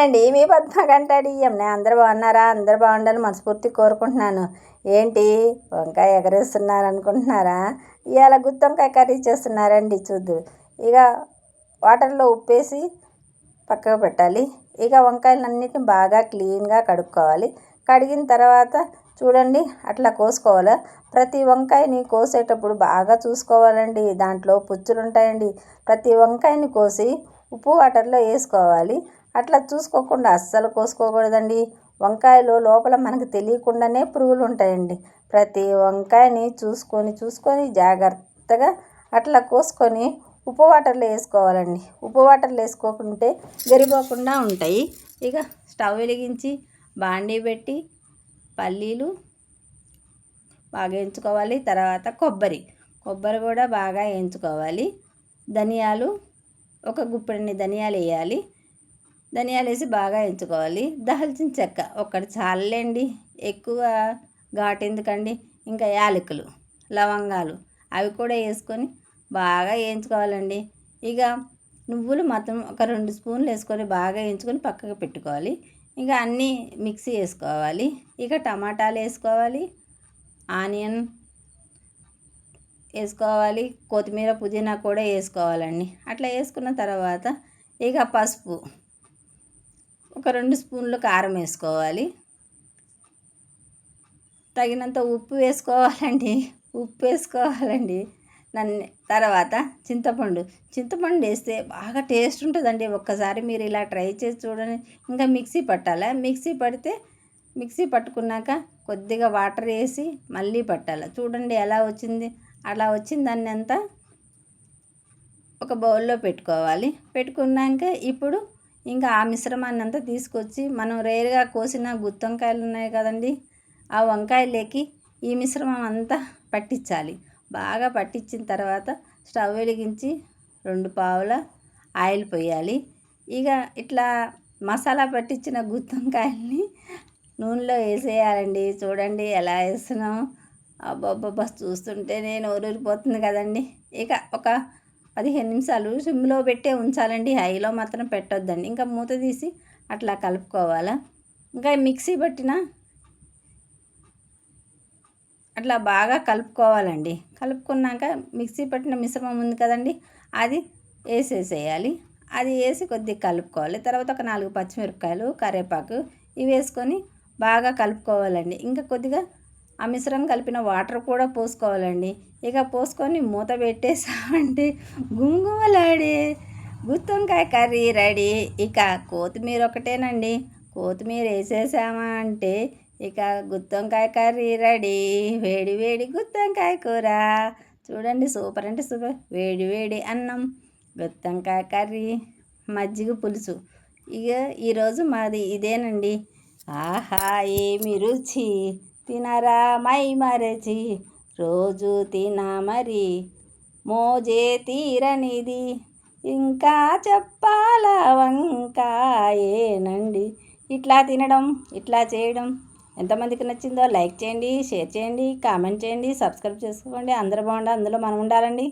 నేనండి మీ పద్మ గంటాడియం. నేను అందరు బాగున్నారా? అందరు బాగుండాలని మనస్ఫూర్తి కోరుకుంటున్నాను. ఏంటి వంకాయ ఎగరేస్తున్నారు అనుకుంటున్నారా? ఇవాళ గుత్తొంకాయ కర్రీ చేస్తున్నారండి. చూద్దు. ఇక వాటర్లో ఉప్పేసి పక్కకు పెట్టాలి. ఇక వంకాయలన్నిటిని బాగా క్లీన్గా కడుక్కోవాలి. కడిగిన తర్వాత చూడండి అట్లా కోసుకోవాలి. ప్రతి వంకాయని కోసేటప్పుడు బాగా చూసుకోవాలండి. దాంట్లో పుచ్చులు ఉంటాయండి. ప్రతి వంకాయని కోసి ఉప్పు వాటర్లో వేసుకోవాలి. అట్లా చూసుకోకుండా అస్సలు కోసుకోకూడదండి. వంకాయలు లోపల మనకు తెలియకుండానే పురుగులు ఉంటాయండి. ప్రతి వంకాయని చూసుకొని జాగ్రత్తగా అట్లా కోసుకొని ఉప్పు వాటర్లో వేసుకోవాలండి. ఉప్పు వాటర్లో వేసుకోకుంటే గరిపోకుండా ఉంటాయి. ఇక స్టవ్ వెలిగించి బాండీ పెట్టి పల్లీలు బాగా వేయించుకోవాలి. తర్వాత కొబ్బరి కూడా బాగా వేయించుకోవాలి. ధనియాలు ఒక గుప్పెడిని ధనియాలు వేయాలి. ధనియాలు వేసి బాగా వేయించుకోవాలి. దాల్చిన చెక్క ఒక్కటి చాలండి, ఎక్కువ ఘాటు ఎందుకండి. ఇంకా యాలకులు, లవంగాలు అవి కూడా వేసుకొని బాగా వేయించుకోవాలండి. ఇక నువ్వులు మాత్రం ఒక 2 స్పూన్లు వేసుకొని బాగా వేయించుకొని పక్కకు పెట్టుకోవాలి. ఇక అన్నీ మిక్సీ వేసుకోవాలి. ఇక టమాటాలు వేసుకోవాలి, ఆనియన్ వేసుకోవాలి, కొత్తిమీర పుదీనా కూడా వేసుకోవాలండి. అట్లా వేసుకున్న తర్వాత ఇక పసుపు ఒక 2 స్పూన్లు కారం వేసుకోవాలి. తగినంత ఉప్పు వేసుకోవాలండి. తర్వాత చింతపండు వేస్తే బాగా టేస్ట్ ఉంటుందండి. ఒక్కసారి మీరు ఇలా ట్రై చేసి చూడండి. ఇంకా మిక్సీ పట్టాలి. మిక్సీ పట్టుకున్నాక కొద్దిగా వాటర్ వేసి మళ్ళీ పట్టాలి. చూడండి ఎలా వచ్చింది. అలా వచ్చిన దాన్ని అంతా ఒక బౌల్లో పెట్టుకోవాలి. పెట్టుకున్నాక ఇప్పుడు ఇంకా ఆ మిశ్రమాన్ని అంతా తీసుకొచ్చి మనం రేరుగా కోసిన గుత్తొంకాయలు ఉన్నాయి కదండి, ఆ వంకాయలకి ఈ మిశ్రమం అంతా పట్టించాలి. బాగా పట్టించిన తర్వాత స్టవ్ వెలిగించి 2 పావుల ఆయిల్ పోయాలి. ఇక ఇట్లా మసాలా పట్టించిన గుత్తొంకాయల్ని నూనెలో వేసేయాలండి. చూడండి ఎలా వేస్తున్నాం. అబ్బబ్బబ్బా చూస్తుంటేనే నోరూరిపోతుంది కదండి. ఇక ఒక 15 నిమిషాలు సిమ్లో పెట్టే ఉంచాలండి. హైలో మాత్రం పెట్టొద్దండి. ఇంకా మూత తీసి అట్లా కలుపుకోవాలా. ఇంకా మిక్సీ పట్టిన అట్లా బాగా కలుపుకోవాలండి. కలుపుకున్నాక మిక్సీ పట్టిన మిశ్రమం ఉంది కదండి, అది వేసేసేయాలి. అది వేసి కొద్దిగా కలుపుకోవాలి. తర్వాత ఒక 4 పచ్చిమిరపకాయలు, కరివేపాకు ఇవి వేసుకొని బాగా కలుపుకోవాలండి. ఇంకా కొద్దిగా ఆ మిశ్రమం కలిపిన వాటర్ కూడా పోసుకోవాలండి. ఇక పోసుకొని మూత పెట్టేసామంటే గుమగుమలాడే గుత్తొంకాయ కర్రీ రెడీ. ఇక కొత్తిమీర ఒకటేనండి. కొత్తిమీర వేసేసామా అంటే ఇక గుత్తొంకాయ కర్రీ రెడీ. వేడి వేడి గుత్తొంకాయ కూర చూడండి, సూపర్ అంటే సూపర్. వేడి వేడి అన్నం, గుత్తొంకాయ కర్రీ, మజ్జిగ పులుసు. ఇక ఈరోజు మాది ఇదేనండి. ఆహా ఏమి రుచి, తినరా మై మరచి, రోజు తినమరి మోజే తీరనిది, ఇంకా చెప్పాల వంకాయేనండి. ఇట్లా తినడం, ఇట్లా చేయడం ఎంతమందికి నచ్చిందో లైక్ చేయండి, షేర్ చేయండి, కామెంట్ చేయండి, సబ్స్క్రైబ్ చేసుకోండి. అందరూ బాగుండాలి, అందులో మనం ఉండాలండి.